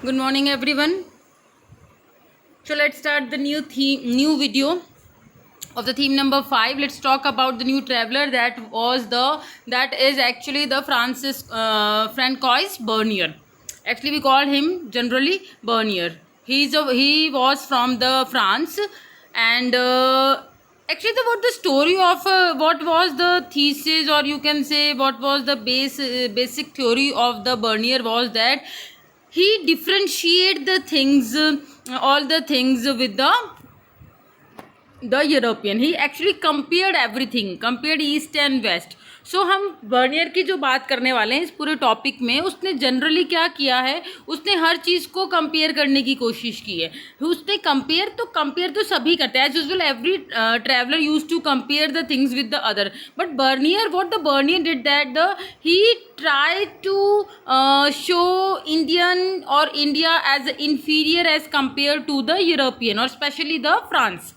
Good morning, everyone. So let's start the new video of the theme number 5. Let's talk about the new traveler that is actually the Francois Bernier. Actually, we call him generally Bernier. He was from the France, and actually what the story of what was the thesis, or you can say what was the basic theory of the Bernier, was that he differentiate the things, all the things with the European. He actually compared everything, compared east and west. So हम Bernier की जो बात करने वाले हैं इस पूरे topic में, उसने जनरली क्या किया है, उसने हर चीज़ को कंपेयर करने की कोशिश की है. उसने कंपेयर तो सभी करते हैं, as usual every traveller use to compare the things with the other. But Bernier, what the Bernier did that he try to show Indian or India as inferior as compared to the European or especially the France.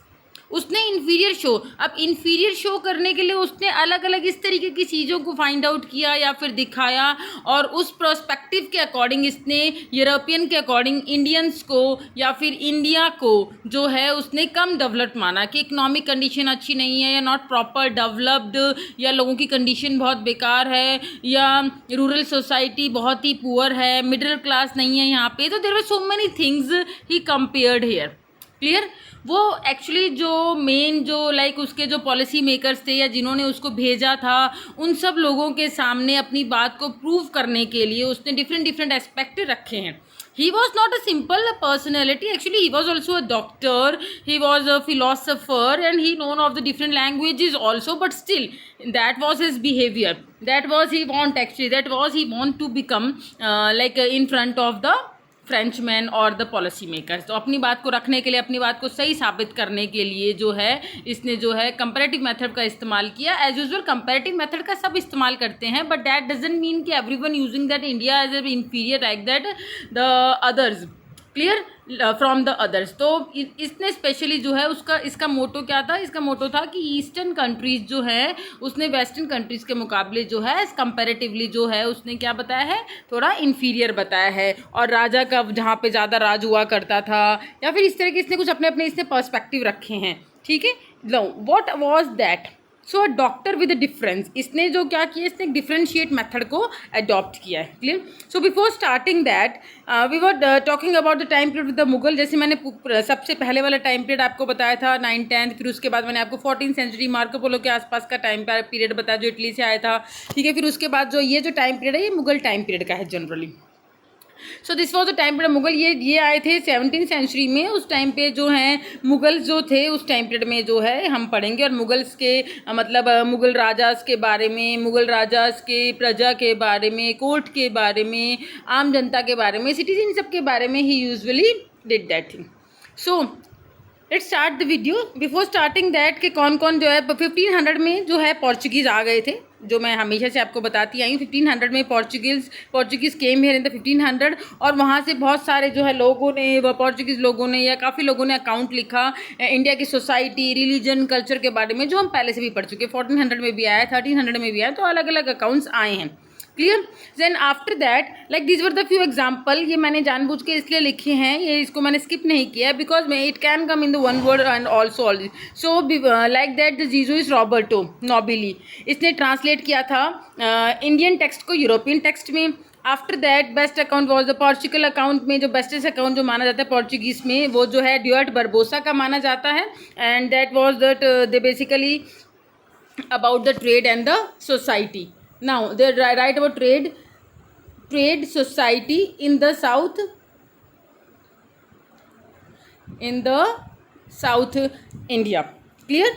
उसने inferior show, अब inferior show करने के लिए उसने अलग अलग इस तरीके की चीज़ों को फाइंड आउट किया या फिर दिखाया, और उस प्रोस्पेक्टिव के अकॉर्डिंग इसने यूरोपियन के अकॉर्डिंग इंडियंस को या फिर इंडिया को जो है उसने कम डेवलप्ड माना कि इकोनॉमिक कंडीशन अच्छी नहीं है, या नॉट प्रॉपर डेवलप्ड, या लोगों की कंडीशन बहुत बेकार है, या रूरल सोसाइटी बहुत ही पुअर है, मिडिल क्लास नहीं है यहाँ पे. तो there were so many things he compared here. Clear. वो एक्चुअली जो मेन जो उसके जो पॉलिसी मेकर्स थे या जिन्होंने उसको भेजा था, उन सब लोगों के सामने अपनी बात को प्रूव करने के लिए उसने डिफरेंट एस्पेक्ट रखे हैं. He was not a simple personality. Actually, he was also a doctor. He was a philosopher, and he known of the different languages also. But still, that was his behavior. That was he want actually. That was he want to become in front of the Frenchman और the policy makers. तो अपनी बात को रखने के लिए, अपनी बात को सही साबित करने के लिए जो है इसने जो है कंपैरेटिव मेथड का इस्तेमाल किया. एज यूजुअल कंपैरेटिव मेथड का सब इस्तेमाल करते हैं, बट दैट डजंट मीन कि everyone using that India as a inferior like that the others. Clear. From the others. तो इसने स्पेशली जो है इसका मोटो क्या था, इसका मोटो था कि ईस्टर्न कंट्रीज़ जो है उसने वेस्टर्न कंट्रीज़ के मुकाबले जो है कंपैरेटिवली जो है उसने क्या बताया है, थोड़ा इन्फीरियर बताया है. और राजा का जहाँ पे ज़्यादा राज हुआ करता था, या फिर इस तरह के इसने कुछ अपने इसने पर्सपेक्टिव रखे हैं. ठीक है. लो, what was that. So a doctor with a difference. इसने जो क्या किया, इसने एक डिफरेंशिएट मेथड को अडॉप्ट किया है. Clear. So before starting that we were talking about the time period with the Mughal. जैसे मैंने सबसे पहले वाला टाइम पीरियड आपको बताया था 9th-10th, फिर उसके बाद मैंने आपको 14th सेंचुरी मार्को पोलो के आसपास का टाइम पीरियड बताया जो इटली से आया था. ठीक है. फिर उसके बाद जो ये जो टाइम पीरियड है ये मुगल टाइम पीरियड का है generally. So this was the time period Mughal. ये आए थे 17th सेंचुरी में. उस टाइम पे जो हैं मुगल जो थे उस टाइम पीरियड में जो है हम पढ़ेंगे, और मुगल्स के मतलब मुगल राजास के बारे में, मुगल राजास के प्रजा के बारे में, कोर्ट के बारे में, आम जनता के बारे में, सिटीजन सब के बारे में he usually did that thing. So let's start the video. Before starting that कि कौन कौन जो है 1500 में जो है पोर्चुगीज़ आ गए थे, जो मैं हमेशा से आपको बताती आई हूँ. 1500 में Portuguese came here in the 1500, और वहाँ से बहुत सारे जो है लोगों ने, पोर्चुगीज़ लोगों ने या काफ़ी लोगों ने अकाउंट लिखा इंडिया की सोसाइटी, रिलीजन, कल्चर के बारे में, जो हम पहले से भी पढ़ चुके. 1400 में भी आया, 1300 में भी आया, तो अलग अलग अकाउंट्स आए हैं. Clear. Then after that these were the few example. ये मैंने जानबूझ के इसलिए लिखे हैं, ये इसको मैंने स्किप नहीं किया because it can come in the one word and also so like that the Jesuit Roberto Nobili. इसने ट्रांसलेट किया था इंडियन टेक्स्ट को यूरोपियन टेक्स्ट में. After that best account was the Portugal account में, जो bestest account जो माना जाता है पोर्चुगीज़ में वो जो है ड्यूआर्ट बरबोसा का माना जाता है. And that was that they basically about the trade and the society. Now they write about trade society in the south India. Clear.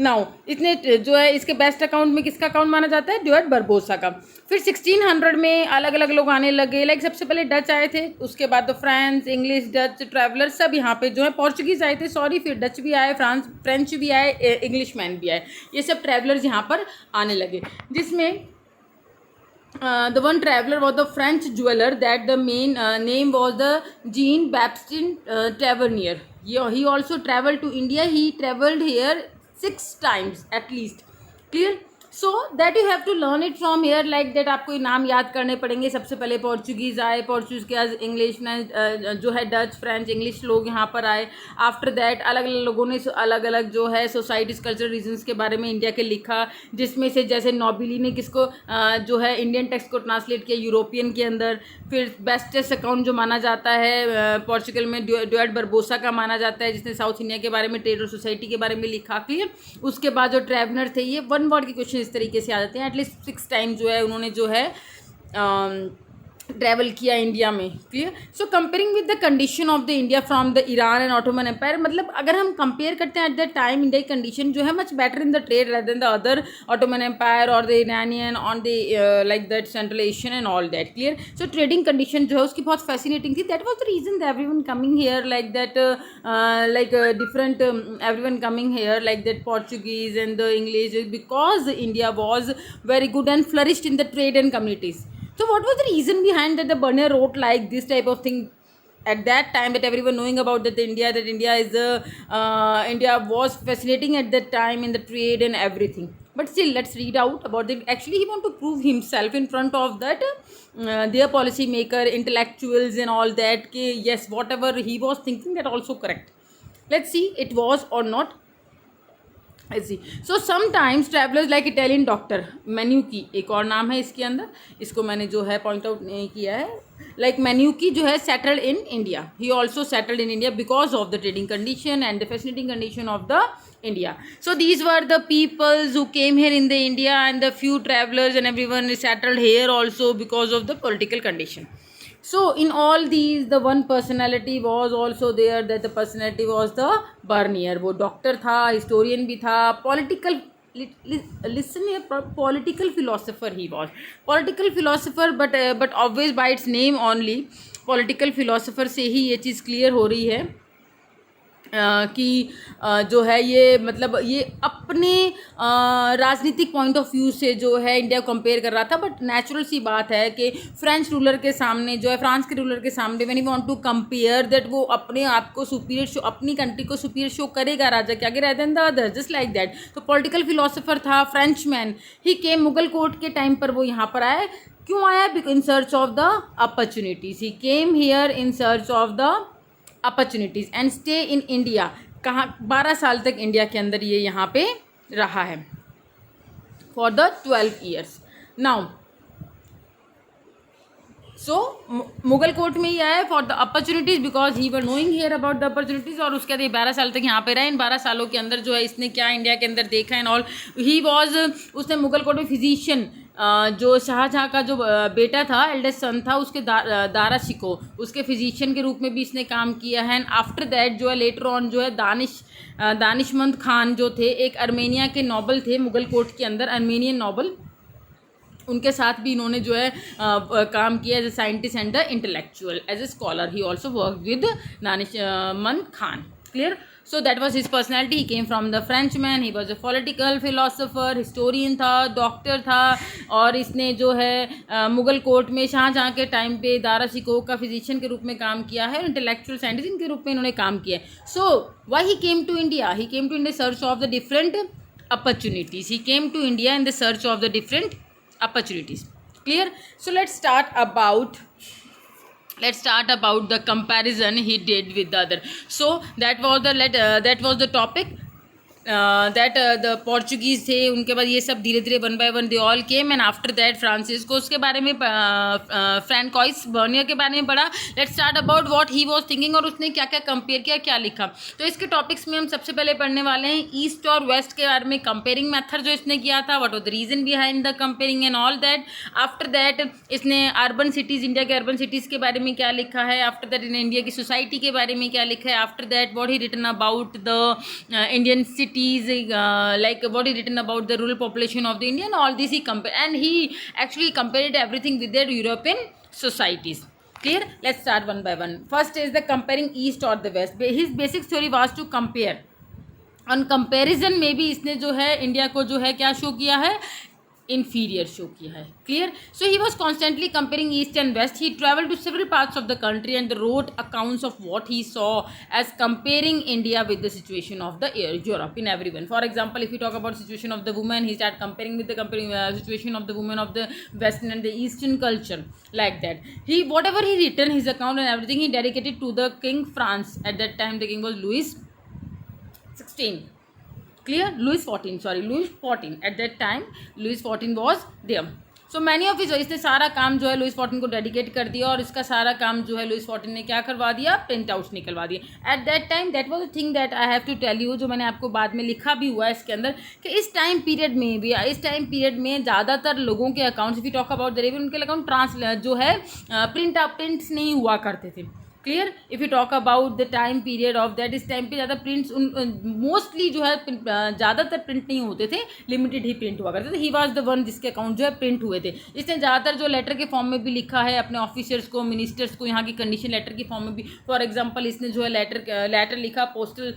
Now इसने जो है इसके बेस्ट अकाउंट में किसका अकाउंट माना जाता है, ड्यूआर्ट बरबोसा का. फिर 1600 में अलग अलग लोग आने लगे. सबसे पहले डच आए थे, उसके बाद तो फ्रांस, इंग्लिश, डच ट्रैवलर सब यहाँ पे जो है, पोर्चुगीज़ आए थे सॉरी, फिर डच भी आए, फ्रेंच भी आए, इंग्लिश मैन भी आए. ये सब ट्रैवलर्स यहाँ पर आने लगे, जिसमें the one traveler was the French jeweler that the main name was the Jean Baptiste Tavernier. He also traveled to India. He traveled here 6 times at least. Clear. So that you have to learn it from here, like that आपको ये नाम याद करने पड़ेंगे. सबसे पहले Portuguese आए, Portuguese के बाद इंग्लिश, जो है डच, फ्रेंच, इंग्लिश लोग यहाँ पर आए. आफ्टर दैट अलग अलग लोगों ने अलग अलग जो है सोसाइटीज़, कल्चर, रीजन्स के बारे में इंडिया के लिखा, जिसमें से जैसे नोबिली ने किसको जो है इंडियन टेक्स्ट को ट्रांसलेट किया यूरोपियन के अंदर. फिर बेस्टेस्ट अकाउंट जो माना जाता है पोर्चुगल में ड्यूआर्ट बरबोसा का माना जाता है, जिसने साउथ इंडिया के बारे में, ट्रेड और सोसाइटी के बारे में लिखा. क्लियर. उसके बाद जो ट्रैवलर थे, ये वन वर्ड के क्वेश्चन इस तरीके से आ जाते हैं. एटलीस्ट 6 टाइम जो है उन्होंने जो है ट्रैवल किया इंडिया में. Clear. So comparing with the condition of the India from the Iran and Ottoman empire, मतलब अगर हम कंपेयर करते हैं एट द टाइम, इंडिया की कंडीशन जो है much better in the trade rather than the other Ottoman empire और the Iranian on the like that central Asian and all that. Clear. So trading condition जो है उसकी बहुत fascinating थी. That was the reason that everyone coming here like that, like different everyone coming here like that Portuguese and the English, because India was very good and flourished in the trade and communities. So what was the reason behind that the Bernier wrote like this type of thing at that time, that everyone knowing about that India is India was fascinating at that time in the trade and everything. But still, let's read out about it. Actually, he want to prove himself in front of that their policy maker, intellectuals and all that, कि yes, whatever he was thinking that also correct. Let's see it was or not. ऐसी. So sometimes travellers like Italian doctor Manucci, एक और नाम है इसके अंदर, इसको मैंने जो है पॉइंट आउट नहीं किया है. लाइक मैन्यूकी जो है settled in India, he also settled in India because of the trading condition and the fascinating condition of the India. So these were the peoples who came here in the India and the few travellers and everyone is settled here also because of the political condition. So in all these, the one personality was also there, that the personality was the Bernier. वो doctor था, historian भी था, political, listen here, political philosopher he was. Political philosopher, but always by its name only. Political philosopher से ही ये चीज़ clear हो रही है कि जो है ये मतलब ये अपने राजनीतिक पॉइंट ऑफ व्यू से जो है इंडिया को कंपेयर कर रहा था. बट नेचुरल सी बात है कि फ्रेंच रूलर के सामने जो है, फ्रांस के रूलर के सामने, when you want to compare that, वो अपने आप को सुपीरियर शो, अपनी कंट्री को सुपीरियर शो करेगा राजा के आगे rather than the other, just like that. तो पॉलिटिकल फिलोसोफर था, French man. He came, Mughal court के टाइम पर वो यहाँ पर आए. क्यों आया? In search of the opportunities. He came here in search of the opportunities and stay in India. कहाँ 12 साल तक इंडिया के अंदर ये यहाँ पे रहा है for the 12 years. Now so Mughal court में ही आया for the opportunities because he were knowing here about the opportunities. और उसके बाद ये 12 साल तक यहाँ पे रहा. इन 12 सालों के अंदर जो है इसने क्या इंडिया के अंदर देखा एंड ऑल. ही वॉज, उसने मुगल कोर्ट में फिजिशियन, जो शाहजहाँ का जो बेटा था, एल्डेस्ट सन था, उसके दारा शिको, उसके फिजिशियन के रूप में भी इसने काम किया है. एंड आफ्टर दैट जो है लेटर ऑन जो है दानिशमंद खान जो थे, एक अर्मेनिया के नॉबल थे मुगल कोर्ट के अंदर, अर्मेनियन नॉबल, उनके साथ भी इन्होंने जो है काम किया as a scientist and the intellectual, as a scholar. He also work with Danishmand Khan. Clear. So that was his personality. He came from the Frenchman. He was a political philosopher, historian था, doctor था. और इसने जो है Mughal court में शाहजहाँ के time पे दारा शिकोह का फिजिशियन के रूप में काम किया है, इंटेलेक्चुअल साइंटिस्ट के रूप में इन्होंने काम किया है. So why he came to India? He came to India search of the different opportunities. He came to India in the search of the different opportunities. Clear. So let's start about the comparison he did with the other. So that was the topic that the Portuguese थे. उनके बाद ये सब धीरे धीरे one by one they all came. And after that Francisco, उसके बारे में फ्रैंकोइस बर्नियर के बारे में पढ़ा. Let's start about what he was thinking, और उसने क्या क्या कंपेयर किया, क्या लिखा. तो इसके टॉपिक्स में हम सबसे पहले पढ़ने वाले हैं ईस्ट और वेस्ट के बारे में, कंपेयरिंग मेथड जो इसने किया था, what was the reason behind the comparing and all that. After that इसने अर्बन सिटीज़, इंडिया के अर्बन सिटीज़ के बारे में क्या लिखा है. आफ्टर दैट इन इंडिया की सोसाइटी के बारे में क्या लिखा है. After that what he written about the Indian city, like what is written about the rural population of the India, and all this he compared, and he actually compared everything with their European societies. Clear. Let's start one by one. First is the comparing east or the west. His basic theory was to compare. On comparison में भी इसने जो है India को जो है क्या show किया है, inferior show किया है. Clear? So he was constantly comparing east and west. He traveled to several parts of the country and wrote accounts of what he saw as comparing India with the situation of the Europe in everyone. For example, if we talk about situation of the woman, he started comparing with the situation of the women of the western and the eastern culture, like that. He, whatever he written, his account and everything, he dedicated to the King France. At that time the king was Louis XVI. Clear? Louis XIV. At that time Louis XIV was there. So many of इसने सारा काम जो है Louis XIV को dedicate कर दिया और इसका सारा काम जो है लुइस XIV ने क्या करवा दिया, प्रिंट आउट्स निकलवा दिए. At that time that was the thing that I have to tell you, जो मैंने आपको बाद में लिखा भी हुआ है इसके अंदर, कि इस टाइम पीरियड में ज़्यादातर लोगों के accounts, if you talk about the revenue, उनके अकाउंट जो है प्रिंट्स नहीं हुआ करते थे. Clear? If you talk about the time period of that, इस टाइम पे ज़्यादा प्रिंट्स मोस्टली जो है ज़्यादातर प्रिंट नहीं होते थे, लिमिटेड ही प्रिंट हुआ करते थे. ही वाज द वन जिसके अकाउंट जो है प्रिंट हुए थे. इसने ज़्यादातर जो लेटर के फॉर्म में भी लिखा है अपने ऑफिसर्स को, मिनिस्टर्स को, यहाँ की कंडीशन लेटर की फॉर्म में भी. फॉर एग्जाम्पल इसने जो है लेटर लिखा पोस्टल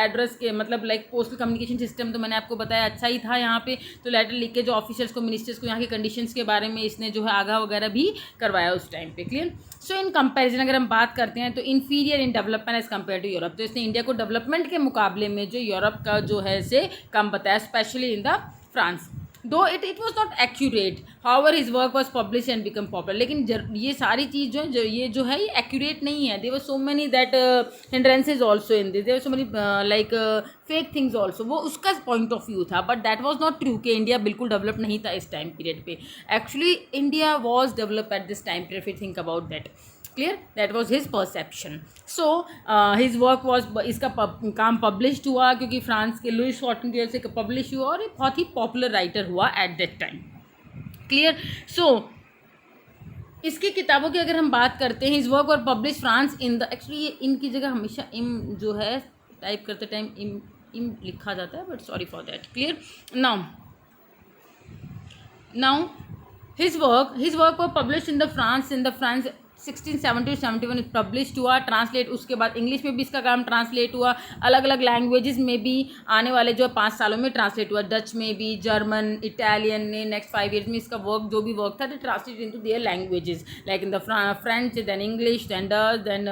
एड्रेस के, मतलब लाइक पोस्टल कम्युनिकेशन सिस्टम तो मैंने आपको बताया अच्छा ही था यहाँ पे. तो लेटर लिख के जो ऑफिसर्स को, मिनिस्टर्स को यहाँ की कंडीशंस के बारे में इसने जो है आगाह वगैरह भी करवाया उस टाइम पे. क्लियर? सो इन कंपैरिजन अगर हम बात करते हैं तो inferior in development as compare to Europe, तो इसने इंडिया को डेवलपमेंट के मुकाबले में जो यूरोप का जो है से कम बताया, स्पेशली इन द फ्रांस. दो it was not accurate, however his work was publish and become popular. लेकिन ये सारी चीज़ ये जो है ये एक्यूरेट नहीं है. There were so many that hindrances also in this, there were so many like fake things also. वो उसका पॉइंट ऑफ व्यू था, but that was not true कि इंडिया बिल्कुल डेवलप नहीं था इस टाइम पीरियड पे. Actually India was develop at this time period, if you think about that. Clear? That was his perception. So his work was, इसका काम published हुआ क्योंकि फ्रांस के लुइस XIV की वजह से पब्लिश हुआ और ये बहुत ही पॉपुलर राइटर हुआ एट दैट टाइम. क्लियर? सो इसकी किताबों की अगर हम बात करते हैं, हिज वर्क और publish France in the, actually ये इनकी जगह हमेशा इम जो है टाइप करते टाइम इम लिखा जाता है, but sorry for that. Clear? Now his work was publish in the France 1670-71 published हुआ. ट्रांसलेट उसके बाद इंग्लिश में भी इसका काम ट्रांसलेट हुआ, अलग अलग लैंग्वेजेस में भी आने वाले जो 5 सालों में ट्रांसलेट हुआ. डच में भी, जर्मन, इटालियन ने नेक्स्ट 5 ईयर्स में इसका वर्क जो भी वर्क था तो translate into their languages, like in the French, then English, then Dutch, then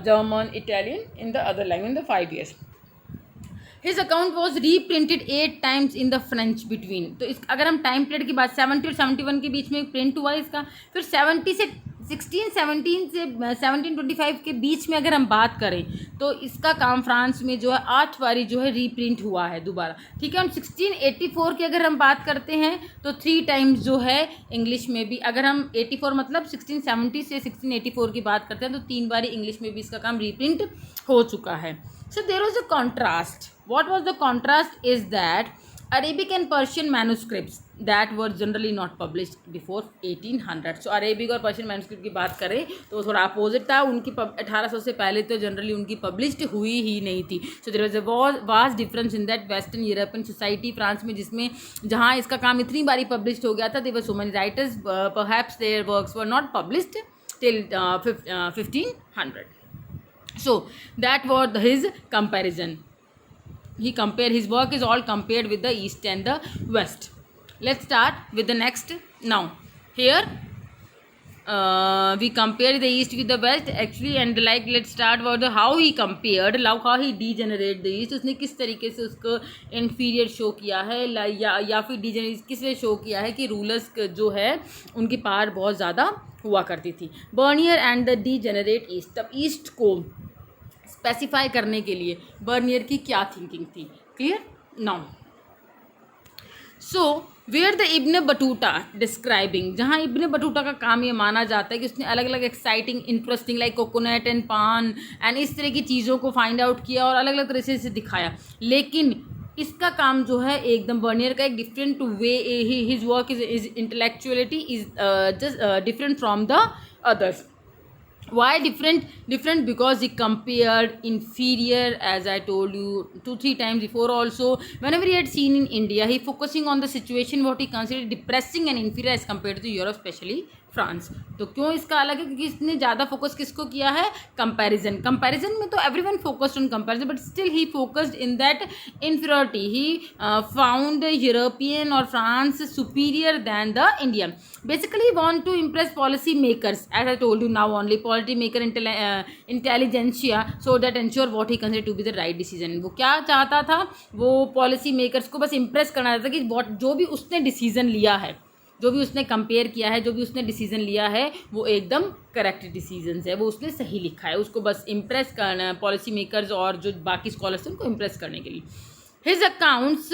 German, Italian in the other language in the 5 years. His account was reprinted 8 times in the French between. तो इस अगर हम time period की बात 70 और 71 के बीच में print हुआ इसका, फिर 1617 से 1725 के बीच में अगर हम बात करें तो इसका काम फ्रांस में जो है 8 बारी जो है रीप्रिंट हुआ है दोबारा. ठीक है. और 1684 की अगर हम बात करते हैं तो 3 times जो है इंग्लिश में भी, अगर हम 84 मतलब 1670 से 1684 की बात करते हैं तो 3 बारी इंग्लिश में भी इसका काम रीप्रिंट हो चुका है. So there was a contrast. What was the contrast is that Arabic and Persian manuscripts that were generally not published before 1800. So Arabic और Persian manuscript की बात करें तो थोड़ा अपोजिट था. उनकी 1800 से पहले तो जनरली उनकी पब्लिश्ड हुई ही नहीं थी. So there was a vast difference in that Western European society, France में, जिसमें जहाँ इसका काम इतनी बारी पब्लिश्ड हो गया था. There were so many writers, perhaps their works were not published till 1500. So that was his comparison. He compared, his work is all compared with the east and the west. Let's start with the next. Now here we compare the east with the west actually, and like let's start about the how he compared, how he degenerate the east. उसने किस तरीके से उसको inferior show किया है या फिर degenerate किस वे शो किया है कि रूलर्स जो है उनकी पावर बहुत ज़्यादा हुआ करती थी. Bernier and the degenerate east. तब ईस्ट को स्पेसिफाई करने के लिए बर्नियर की क्या थिंकिंग थी. Clear? Now so where the Ibn Battuta describing, जहाँ इब्न बटूटा का काम ये माना जाता है कि उसने अलग अलग exciting, interesting like coconut and पान एंड इस तरह की चीज़ों को फाइंड आउट किया और अलग अलग तरह से इसे दिखाया. लेकिन इसका काम जो है एकदम बर्नियर का एक different way, his work is intellectuality is just different from the others. Why different? Because he compared inferior, as I told you 2-3 times before also. Whenever he had seen in India, he focusing on the situation what he considered depressing and inferior as compared to Europe, especially France. तो क्यों इसका अलग है? क्योंकि इसने ज़्यादा focus किसको किया है? कंपैरिजन में तो everyone focused on comparison, but still he focused in that inferiority. He found European or France superior than the Indian. Basically want to impress policy makers, as I told you now only, policy maker intelligentsia, so that ensure what he considered to be the right decision. वो क्या चाहता था? वो policy makers को बस impress करना चाहता था कि जो भी उसने डिसीजन लिया है, जो भी उसने कंपेयर किया है, जो भी उसने डिसीजन लिया है, वो एकदम करेक्ट डिसीजन है, वो उसने सही लिखा है। उसको बस इम्प्रेस करना, पॉलिसी मेकर्स और जो बाकी स्कॉलर्स हैं उनको इम्प्रेस करने के लिए। His accounts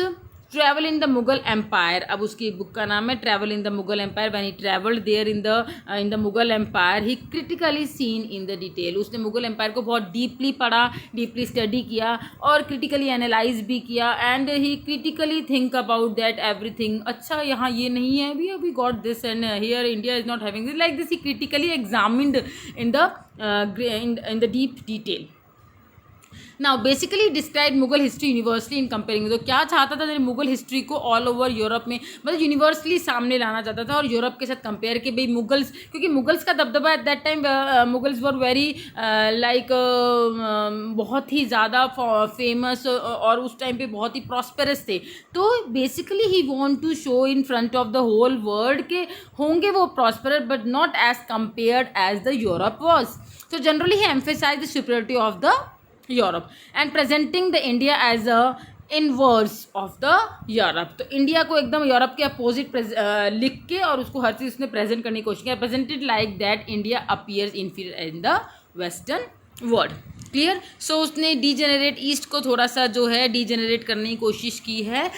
travel in the Mughal empire, अब उसकी बुक का नाम है travel in the Mughal empire. When he travelled there in the Mughal empire he critically seen in the detail, उसने मुगल एम्पायर को बहुत डीपली पढ़ा, डीपली स्टडी किया और क्रिटिकली एनालाइज भी किया। And he critically think about that everything, अच्छा यहाँ ये नहीं है, we got this and here India is not having this, like this he critically examined in the deep detail. Now basically describe Mughal history universally in comparing, तो क्या चाहता था? Mughal history को ऑल ओवर यूरोप में मतलब यूनिवर्सली सामने लाना चाहता था और यूरोप के साथ कंपेयर के भाई मुगल्स, क्योंकि मुगल्स का दबदबा eight that time, Mughals were very like बहुत ही ज़्यादा फेमस और उस टाइम पे बहुत ही प्रॉस्पेरस थे। तो basically he want to show in front of the whole world के होंगे वो prosperous but not as compared as the Europe was. So generally he emphasized the superiority of the Europe and presenting the India as a inverse of the Europe। तो India को एकदम Europe के opposite लिख के और उसको हर चीज़ उसने present करने की कोशिश किया। Presented like that India appears inferior in the western world. Clear? So उसने डीजेनरेट ईस्ट को थोड़ा सा जो है डीजेनरेट करने की कोशिश की है,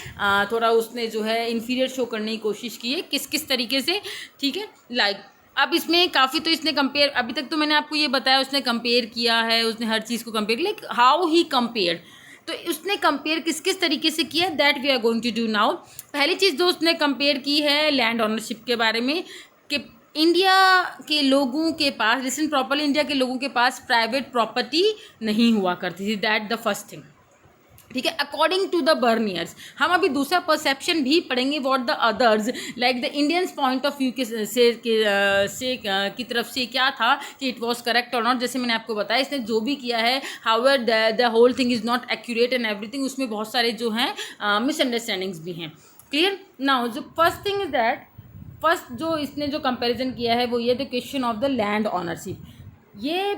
थोड़ा उसने जो है इन्फीरियर शो करने की कोशिश की है। किस किस तरीके से? ठीक है, लाइक अब इसमें काफ़ी तो इसने कंपेयर, अभी तक तो मैंने आपको ये बताया उसने कंपेयर किया है, उसने हर चीज़ को compare, like how he compare. तो उसने कंपेयर किस किस तरीके से किया, that we are going to do now. पहली चीज़ जो उसने कंपेयर की है लैंड ऑनरशिप के बारे में, कि इंडिया के लोगों के पास, लिसन प्रॉपर्ली, इंडिया के लोगों के पास प्राइवेट प्रॉपर्टी नहीं हुआ करती थी, दैट द फर्स्ट थिंग। ठीक है, अकॉर्डिंग टू द बर्नियर्स। हम अभी दूसरा परसेप्शन भी पढ़ेंगे, what the others like the Indians point of view की तरफ से क्या था कि इट वाज करेक्ट और नॉट। जैसे मैंने आपको बताया इसने जो भी किया है, however the whole thing is not accurate and everything, उसमें बहुत सारे जो हैं मिसअंडरस्टैंडिंग्स भी हैं। क्लियर? नाउ जो first thing is that, first जो इसने जो कंपेरिजन किया है वो ये the question of the land ownership. ये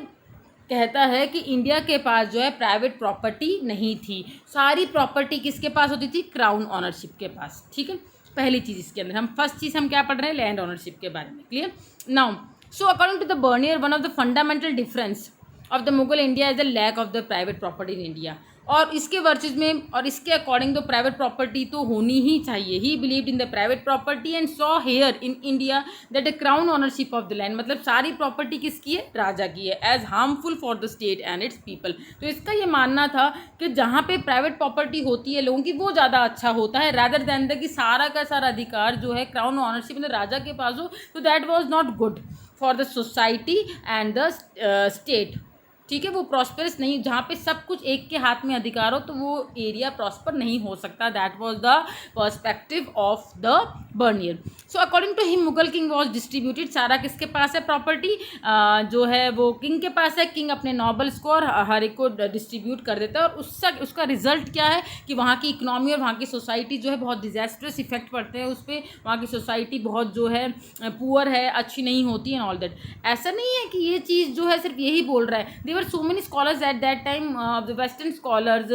कहता है कि इंडिया के पास जो है प्राइवेट प्रॉपर्टी नहीं थी, सारी प्रॉपर्टी किसके पास होती थी? क्राउन ऑनरशिप के पास। ठीक है, पहली चीज़ इसके अंदर हम फर्स्ट चीज़ हम क्या पढ़ रहे हैं? लैंड ऑनरशिप के बारे में। Clear? Now so according to the Bernier one of the fundamental difference of the Mughal India is the lack of the private property in India. और इसके वर्सेस में और इसके अकॉर्डिंग तो प्राइवेट प्रॉपर्टी तो होनी ही चाहिए। He believed in the private property and saw here in India that the crown ownership of the land, मतलब सारी प्रॉपर्टी किसकी है? राजा की है, as harmful for the state and its people. तो इसका ये मानना था कि जहाँ पे प्राइवेट प्रॉपर्टी होती है लोगों की, वो ज़्यादा अच्छा होता है रादर दैन द कि सारा का सारा अधिकार जो है क्राउन ओनरशिप मतलब राजा के पास हो। तो that was not good for the society and the state. ठीक है, वो प्रॉस्पेरस नहीं, जहाँ पे सब कुछ एक के हाथ में अधिकार हो तो वो एरिया प्रॉस्पर नहीं हो सकता। That was the perspective of the Bernier. So according to him Mughal king was distributed, सारा किसके पास है प्रॉपर्टी? जो है वो किंग के पास है। किंग अपने नॉबल्स को और हर एक को डिस्ट्रीब्यूट कर देता है और उसका रिजल्ट क्या है कि वहाँ की इकनॉमी और वहाँ की सोसाइटी जो है बहुत डिजास्ट्रस इफेक्ट पड़ते हैं उस पर। वहाँ की सोसाइटी बहुत जो है पुअर है, अच्छी नहीं होती है ऑल दैट। ऐसा नहीं है कि ये चीज़ जो है सिर्फ यही बोल रहा है। There were so many scholars at that time, the Western scholars,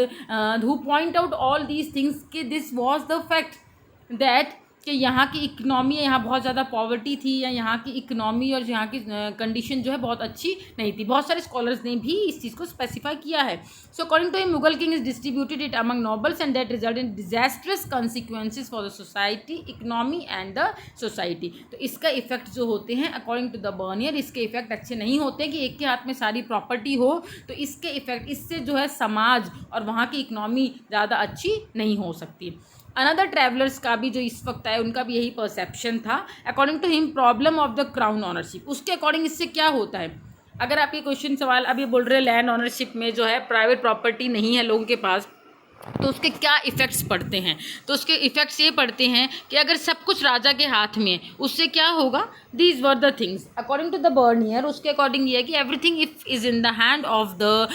who point out all these things कि this was the fact that कि यहाँ की इकनॉमी, यहाँ बहुत ज़्यादा पॉवर्टी थी या यहाँ की इकनॉमी और यहाँ की कंडीशन जो है बहुत अच्छी नहीं थी। बहुत सारे स्कॉलर्स ने भी इस चीज़ को स्पेसिफाई किया है। So according to him Mughal king is distributed it among nobles and that result in disastrous consequences for the society, economy and the society. तो इसका इफेक्ट जो होते हैं अकॉर्डिंग टू द बर्नियर, इसके इफेक्ट अच्छे नहीं होते कि एक के हाथ में सारी प्रॉपर्टी हो। तो इसके इफेक्ट, इससे जो है समाज और वहाँ की इकनॉमी ज़्यादा अच्छी नहीं हो सकती। अनदर ट्रैवलर्स का भी जो इस वक्त आए उनका भी यही परसेप्शन था। According to him problem of the crown ownership, उसके अकॉर्डिंग इससे क्या होता है? अगर आप ये क्वेश्चन सवाल अभी बोल रहे हैं लैंड ऑनरशिप में जो है प्राइवेट प्रॉपर्टी नहीं है लोगों के पास, तो उसके क्या इफ़ेक्ट्स पड़ते हैं, तो उसके इफ़ेक्ट्स ये पड़ते हैं कि अगर सब कुछ राजा के हाथ में है उससे क्या होगा। These were the things according to the Bernier, उसके अकॉर्डिंग ये है कि everything if is in the hand of the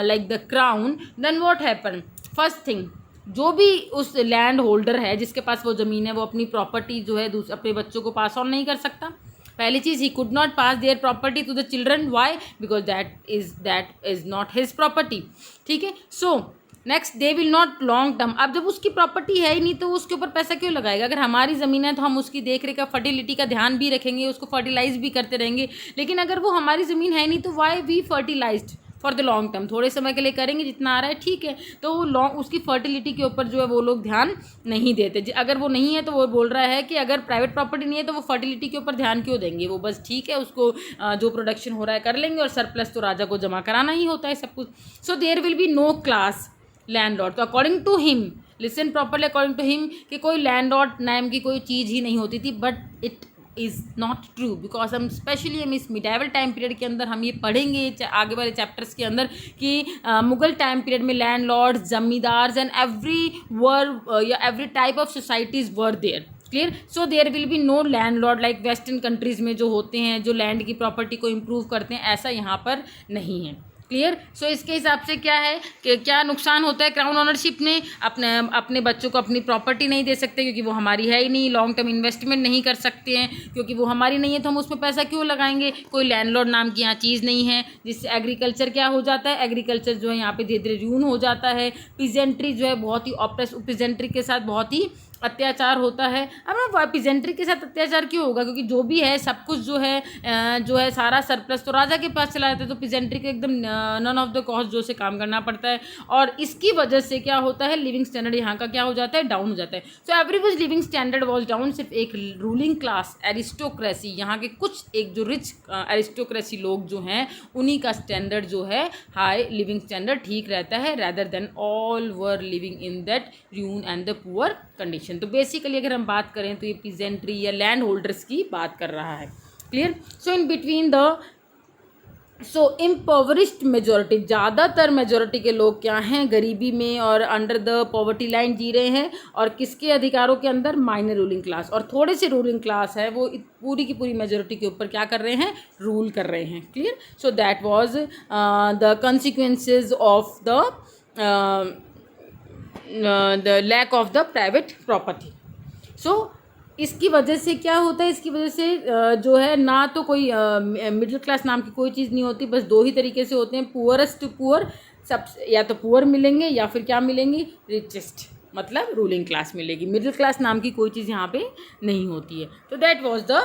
like the crown, then what happen. First thing, जो भी उस लैंड होल्डर है जिसके पास वो ज़मीन है, वो अपनी प्रॉपर्टी जो है अपने बच्चों को पास ऑन नहीं कर सकता। पहली चीज़, he could not pass their property to the children, why, because that is not his property. ठीक है, so next, they will not long term. अब जब उसकी प्रॉपर्टी है ही नहीं तो उसके ऊपर पैसा क्यों लगाएगा। अगर हमारी ज़मीन है तो हम उसकी देख रेख का, फर्टिलिटी का ध्यान भी रखेंगे, उसको फर्टिलाइज भी करते रहेंगे। लेकिन अगर वो हमारी ज़मीन है नहीं तो why we fertilized for the long term, थोड़े समय के लिए करेंगे जितना आ रहा है, ठीक है, तो वो लॉन्ग उसकी फर्टिलिटी के ऊपर जो है वो लोग ध्यान नहीं देते। अगर वो नहीं है तो वो बोल रहा है कि अगर प्राइवेट प्रॉपर्टी नहीं है तो वो फर्टिलिटी के ऊपर ध्यान क्यों देंगे, वो बस ठीक है उसको जो प्रोडक्शन हो रहा है कर लेंगे और सरप्लस तो राजा को जमा कराना ही होता है सब कुछ। So there will be no class landlord. तो according to him, listen properly, according to him, कि कोई लैंडलॉर्ड नाम की कोई चीज़ ही नहीं होती थी। But it is not true, because हम स्पेशली हम इस मिडाइवल टाइम पीरियड के अंदर हम ये पढ़ेंगे आगे वाले चैप्टर्स के अंदर कि मुगल टाइम पीरियड में landlords, zamindars and every type of societies were there. Clear. So there will be no landlord like western countries में जो होते हैं, जो लैंड की प्रॉपर्टी को इम्प्रूव करते हैं, ऐसा यहाँ पर नहीं है। क्लियर। सो इसके हिसाब से क्या है कि क्या नुकसान होता है क्राउन ओनरशिप में, अपने बच्चों को अपनी प्रॉपर्टी नहीं दे सकते क्योंकि वो हमारी है ही नहीं, लॉन्ग टर्म इन्वेस्टमेंट नहीं कर सकते हैं क्योंकि वो हमारी नहीं है, तो हम उसमें पैसा क्यों लगाएंगे। कोई लैंडलॉर्ड नाम की यहाँ चीज़ नहीं है, जिससे एग्रीकल्चर क्या हो जाता है, एग्रीकल्चर जो है यहाँ पे धीरे धीरे रून हो जाता है। पिजेंट्री जो है बहुत ही पिजेंट्री के साथ बहुत ही अत्याचार होता है। अब ना पिजेंट्री के साथ अत्याचार क्यों होगा, क्योंकि जो भी है सब कुछ जो है सारा सरप्लस तो राजा के पास चला जाता है, तो पिजेंट्री के एकदम नन ऑफ द कॉस्ट जो से काम करना पड़ता है, और इसकी वजह से क्या होता है, लिविंग स्टैंडर्ड यहाँ का क्या हो जाता है, डाउन हो जाता है। So everybody's living standard was down. सिर्फ एक रूलिंग क्लास एरिस्टोक्रेसी, यहाँ के कुछ एक जो रिच एरिस्टोक्रेसी लोग जो हैं उन्हीं का स्टैंडर्ड जो है हाई लिविंग स्टैंडर्ड ठीक रहता है, rather than all were living in that ruin and the poor condition. तो बेसिकली अगर हम बात करें तो ये पीजेंट्री या लैंड होल्डर्स की बात कर रहा है। Clear. So in between impoverished majority, ज़्यादातर मेजॉरिटी के लोग क्या हैं, गरीबी में और अंडर द पॉवर्टी लाइन जी रहे हैं, और किसके अधिकारों के अंदर, माइनर रूलिंग क्लास, और थोड़े से रूलिंग क्लास है वो पूरी की पूरी मेजॉरिटी के ऊपर क्या कर रहे हैं, रूल कर रहे हैं। Clear. So that was the consequences of the lack of the private property. So इसकी वजह से क्या होता है, इसकी वजह से जो है ना तो कोई मिडिल क्लास नाम की कोई चीज़ नहीं होती, बस दो ही तरीके से होते हैं, पुअरेस्ट टू पुअर, सब या तो पुअर मिलेंगे या फिर क्या मिलेंगी, रिचेस्ट, मतलब रूलिंग क्लास मिलेगी। मिडिल क्लास नाम की कोई चीज़ यहाँ पे नहीं होती है। तो that was the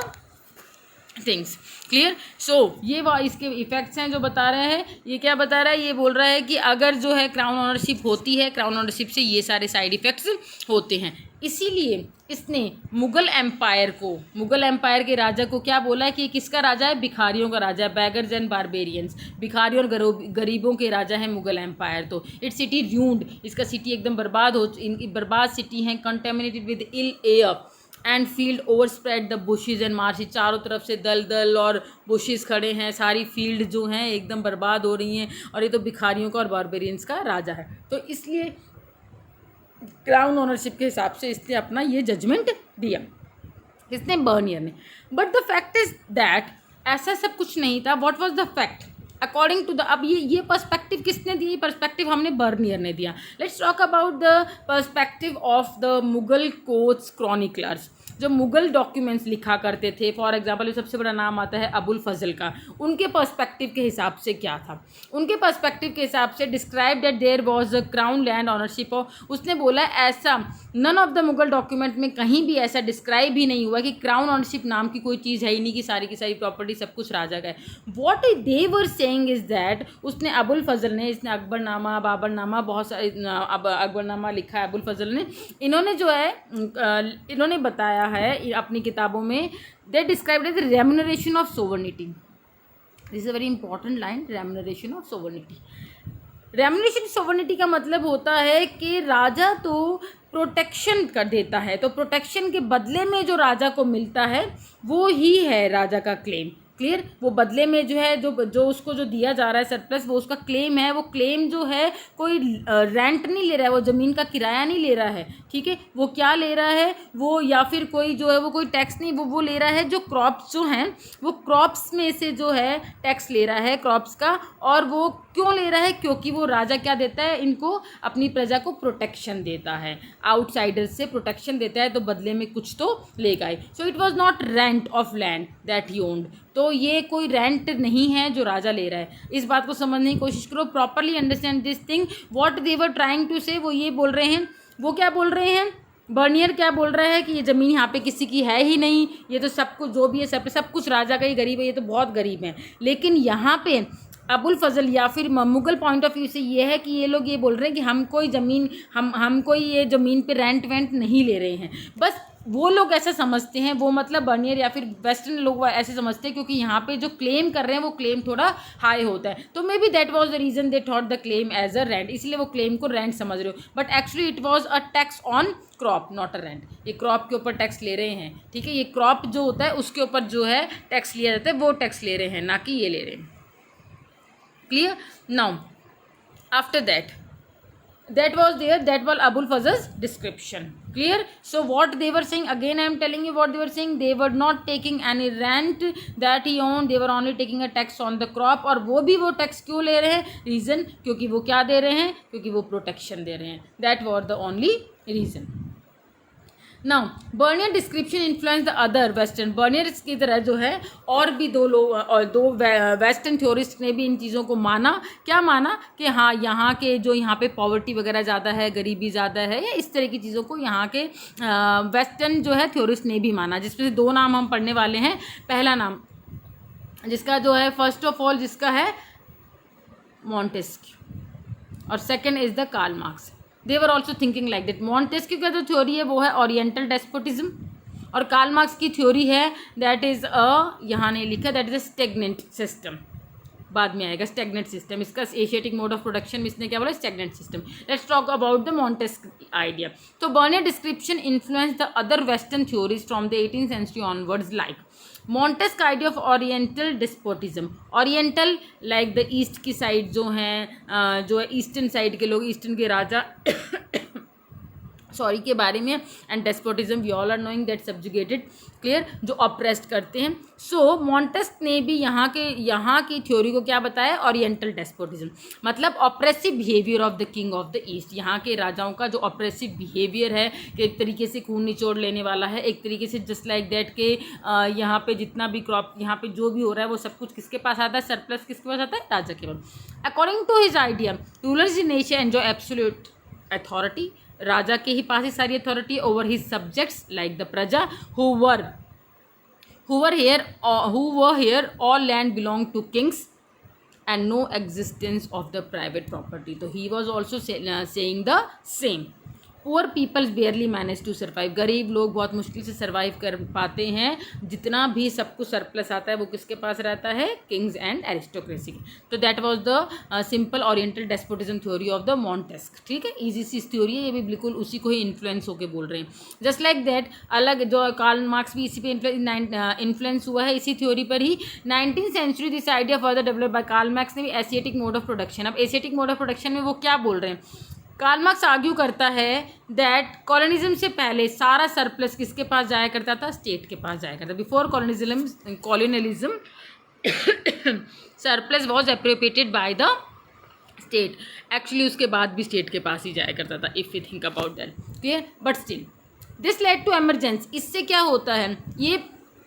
things. Clear. So ये इसके इफेक्ट्स हैं जो बता रहे हैं। ये क्या बता रहा है, ये बोल रहा है कि अगर जो है क्राउन ओनरशिप होती है, क्राउन ओनरशिप से ये सारे साइड इफ़ेक्ट्स होते हैं। इसीलिए इसने मुगल एम्पायर के राजा को क्या बोला है कि किसका राजा है, भिखारियों का राजा है, बैगर्स एंड बारबेरियंस, भिखारियों और गरीबों के राजा है मुगल एम्पायर। तो इट्स सिटी र्यून्ड, इसका सिटी एकदम बर्बाद सिटी है, contaminated with ill air and field over spread the bushes and marshes, चारों तरफ से दलदल और बुशेज खड़े हैं, सारी फील्ड जो हैं एकदम बर्बाद हो रही हैं, और ये तो भिखारियों का और बारबेरियंस का राजा है। तो इसलिए क्राउन ओनरशिप के हिसाब से इसने अपना ये जजमेंट दिया, किसने, बर्नियर ने। But the fact is that ऐसा सब कुछ नहीं था। What was the fact according to the, अब ये पर्सपेक्टिव किसने दिया, पर्सपेक्टिव हमने बर्नियर ने दिया। Let's talk about the perspective of the Mughal courts chroniclers, जो मुगल डॉक्यूमेंट्स लिखा करते थे। फॉर एग्जांपल सबसे बड़ा नाम आता है अबुल फजल का। उनके पर्सपेक्टिव के हिसाब से क्या था, उनके पर्सपेक्टिव के हिसाब से describe that there was a crown land ownership. उसने बोला ऐसा none of the Mughal document में कहीं भी ऐसा डिस्क्राइब ही नहीं हुआ कि क्राउन ऑनरशिप नाम की कोई चीज़ है ही नहीं, कि सारी की सारी प्रॉपर्टी सब कुछ राजा का है। What they were saying is that, उसने अबुल फजल ने, इसने अकबरनामा, बाबरनामा, बहुत सारे अकबरनामा लिखा है अबुल फजल ने। इन्होंने जो है इन्होंने बताया है अपनी किताबों में, they described as remuneration of sovereignty. This is a very important line, remuneration of sovereignty. Remuneration sovereignty का मतलब होता है कि राजा तो प्रोटेक्शन कर देता है, तो प्रोटेक्शन के बदले में जो राजा को मिलता है वो ही है राजा का क्लेम। क्लियर। वो बदले में जो है जो उसको जो दिया जा रहा है सरप्लस, वो उसका क्लेम है। वो क्लेम जो है कोई रेंट नहीं ले रहा है, वो ज़मीन का किराया नहीं ले रहा है, ठीक है। वो क्या ले रहा है, वो या फिर कोई जो है वो कोई टैक्स नहीं, वो ले रहा है जो क्रॉप्स जो हैं, वो क्रॉप्स में से जो है टैक्स ले रहा है क्रॉप्स का। और वो क्यों ले रहा है, क्योंकि वो राजा क्या देता है इनको, अपनी प्रजा को प्रोटेक्शन देता है, आउटसाइडर्स से प्रोटेक्शन देता है, तो बदले में कुछ तो लेगा ही। So it was not rent of land that he owned. तो ये कोई रेंट नहीं है जो राजा ले रहा है। इस बात को समझने की कोशिश करो, properly understand this thing what they were trying to say. वो ये बोल रहे हैं, वो क्या बोल रहे हैं, बर्नियर क्या बोल रहा है कि ये ज़मीन यहाँ पे किसी की है ही नहीं, ये तो सब कुछ जो भी है सब कुछ राजा का ही, गरीब है, ये तो बहुत गरीब है। लेकिन यहाँ पे अबुल फजल या फिर मुगल पॉइंट ऑफ व्यू से ये है कि ये लोग ये बोल रहे हैं कि हम कोई ज़मीन हम कोई ये ज़मीन पे रेंट वेंट नहीं ले रहे हैं। बस वो लोग ऐसा समझते हैं, वो मतलब बर्नियर या फिर वेस्टर्न लोग ऐसे समझते हैं, क्योंकि यहाँ पे जो क्लेम कर रहे हैं वो क्लेम थोड़ा हाई होता है। तो maybe that was the reason they thought the claim as a rent, इसलिए वो क्लेम को रेंट समझ रहे हो। But actually it was a tax on crop, not a rent. ये क्रॉप के ऊपर टैक्स ले रहे हैं, ठीक है। ये क्रॉप जो होता है उसके ऊपर जो है टैक्स लिया जाता है, वो टैक्स ले रहे हैं, ना कि ये ले रहे हैं। Clear? Now, after that was there, that was Abul Fazl's description. Clear? So what they were saying, again I am telling you what they were saying, they were not taking any rent that he owned, they were only taking a tax on the crop. और वो भी वो tax क्यों ले रहे हैं, reason क्योंकि वो क्या दे रहे हैं, क्योंकि वो प्रोटेक्शन दे रहे हैं। That was the only reason. Now Bernier description influence the other western, Bernier की तरह जो है और भी दो वेस्टर्न थ्योरिस्ट ने भी इन चीज़ों को माना। क्या माना कि हाँ यहाँ के जो यहाँ पे पॉवर्टी वगैरह ज़्यादा है, गरीबी ज़्यादा है, या इस तरह की चीज़ों को यहाँ के वेस्टर्न जो है थ्योरिस्ट ने भी माना, जिसमें से दो नाम हम पढ़ने वाले हैं। पहला नाम जिसका जो है फर्स्ट ऑफ ऑल जिसका है मॉन्टेस्क्यू, और second is the Karl Marx. They were also thinking like that. Montesquieu का जो थ्योरी है वो है ओरिएंटल डेस्पोटिज्म, और कार्ल मार्क्स की थ्योरी है दैट इज़ यहाँ नहीं लिखा, that is a stagnant system, बाद में आएगा स्टेगनेंट सिस्टम। इसका एशियाटिक मोड ऑफ प्रोडक्शन में इसने क्या बोला, stagnant system. Let's talk about the Montesquieu idea. तो Bernier description influence the other western theories from the 18th century onwards, like Montesquieu idea of oriental despotism. Oriental like the east की side जो हैं, जो है eastern side के लोग, eastern के राजा sorry के बारे में, and despotism we all are knowing that subjugated, clear, जो ऑप्रेस्ड करते हैं। सो मॉन्टेस्क ने भी यहाँ की थ्योरी को क्या बताया, ओरिएंटल डेस्पोटिज्म, मतलब oppressive behaviour of the king of the east. यहाँ के राजाओं का जो ऑप्रेसिव बिहेवियर है, कि एक तरीके से खून निचोड़ लेने वाला है, एक तरीके से जस्ट लाइक दैट के यहाँ पे जितना भी क्रॉप यहाँ पे जो भी हो रहा है वो सब कुछ किसके पास आता है, सरप्लस किसके पास आता है, राजा के पास। According to his idea rulers in Asia enjoy absolute authority, राजा के ही पास ही सारी authority over his subjects like the प्रजा who were here all land belonged to kings and no existence of the private property. So he was also saying the same. Poor peoples barely manage to survive, गरीब लोग बहुत मुश्किल से survive कर पाते हैं। जितना भी सब कुछ सरप्लस आता है वो किसके पास रहता है, किंग्स एंड एरिस्टोक्रेसी। तो that was the simple oriental despotism theory of the Montesquieu, ठीक है। इजी सी थ्योरी है, ये भी बिल्कुल उसी को ही इन्फ्लुएंस होकर बोल रहे हैं। जस्ट लाइक दैट अलग जो कार्ल मार्क्स भी इसी पे इन्फ्लुएंस हुआ है, इसी थ्योरी पर ही। 19th century this idea further develop by Karl Marx ने भी एशियाटिक मोड ऑफ प्रोडक्शन। अब एशियाटिक मोड ऑफ प्रोडक्शन में वो क्या बोल रहे हैं, कार्ल मार्क्स आर्ग्यू करता है दैट कॉलोनिज्म से पहले सारा सरप्लस किसके पास जाया करता था, स्टेट के पास जाया करता। Before colonialism surplus was appropriated by the state. Actually उसके बाद भी स्टेट के पास ही जाया करता था, if you think about that, clear. But still this led to emergency. इससे क्या होता है,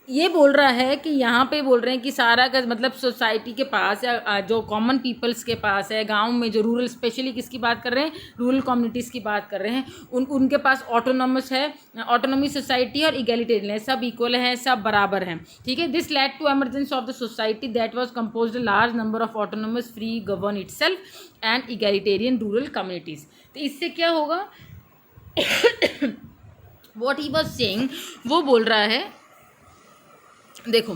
ये बोल रहा है कि यहाँ पे बोल रहे हैं कि सारा का मतलब सोसाइटी के पास या जो कॉमन पीपल्स के पास है, गांव में जो रूरल, स्पेशली किसकी बात कर रहे हैं, रूरल कम्युनिटीज़ की बात कर रहे हैं, उनके पास ऑटोनॉमस है, ऑटोनॉमी सोसाइटी और इगैलिटेरियन है, सब इक्वल हैं, सब बराबर हैं, ठीक है। This led to emergency of the society that was composed a large number of autonomous free govern itself and egalitarian rural communities. तो इससे क्या होगा, व्हाट ही वाज सेइंग, वो बोल रहा है, देखो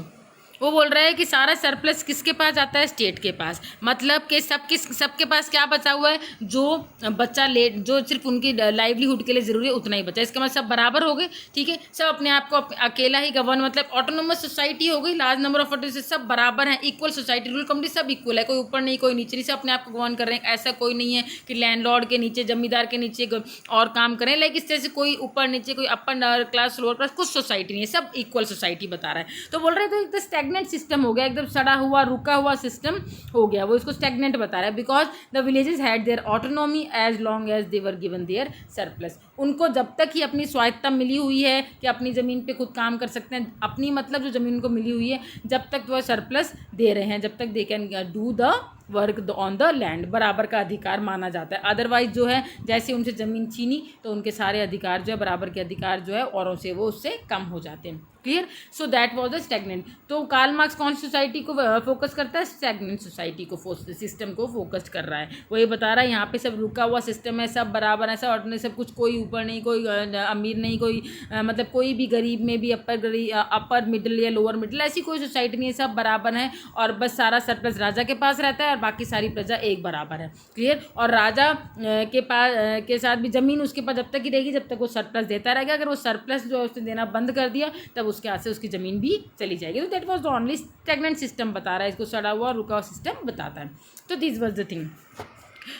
वो बोल रहा है कि सारा सरप्लस किसके पास जाता है, स्टेट के पास। मतलब कि सबके पास क्या बचा हुआ है, जो बच्चा ले, जो सिर्फ उनकी लाइवलीहुड के लिए ज़रूरी है उतना ही बचा। इसका मतलब सब बराबर हो गए, ठीक है, सब अपने आप को अकेला ही गवर्न, मतलब ऑटोनोमस सोसाइटी हो गई, लार्ज नंबर ऑफ ऑटोनोमस, सब बराबर हैं, इक्वल सोसाइटी, रूल कम्युनिटी सब इक्वल है, कोई ऊपर नहीं कोई नीचे नहीं, सब अपने आप को गवर्न कर रहे हैं। ऐसा कोई नहीं है कि लैंडलॉर्ड के नीचे, जमींदार के नीचे और काम करें, लाइक इस तरह से कोई ऊपर नीचे, कोई अपर क्लास लोअर क्लास, कुछ सोसाइटी नहीं है, सब इक्वल सोसाइटी बता रहा है। तो बोल रहे थे तो स्टैग्नेंट सिस्टम हो गया, एकदम सड़ा हुआ रुका हुआ सिस्टम हो गया, वो इसको स्टैग्नेंट बता रहा है। Because the villages had their autonomy as long as they were given their surplus. उनको जब तक ही अपनी स्वायत्ता मिली हुई है कि अपनी ज़मीन पे खुद काम कर सकते हैं, अपनी मतलब जो ज़मीन उनको मिली हुई है, जब तक वह सरप्लस दे रहे हैं, जब तक they can do the work on the land, बराबर का अधिकार माना जाता है। अदरवाइज जो है, जैसे उनसे ज़मीन छीनी तो उनके सारे अधिकार जो है, बराबर के अधिकार जो है औरों से, वो उससे कम हो जाते हैं। Clear? So that was the stagnant. तो कार्ल मार्क्स कौन सी सोसाइटी को फोकस करता है, स्टैग्नेंट सोसाइटी को, सिस्टम को फोकस कर रहा है। वो ये बता रहा है यहाँ पे सब रुका हुआ सिस्टम है, सब बराबर है, सब ऑर्डिनरी, सब कुछ, कोई ऊपर नहीं, कोई अमीर नहीं, कोई मतलब कोई भी गरीब में भी अपर मिडिल या लोअर मिडिल, ऐसी कोई सोसाइटी नहीं है, सब बराबर है। और बस सारा सरप्लस राजा के पास रहता है और बाकी सारी प्रजा एक बराबर है। क्लियर? और राजा के पास के साथ भी ज़मीन उसके पास जब तक ही रहेगी जब तक वो सरप्लस देता रहेगा। अगर वो सरप्लस जो है उसने देना बंद कर दिया तब उसके हाथ से उसकी ज़मीन भी चली जाएगी। तो that was the only stagnant system बता रहा है, इसको सड़ा हुआ रुका हुआ सिस्टम बताता है। तो this was the thing.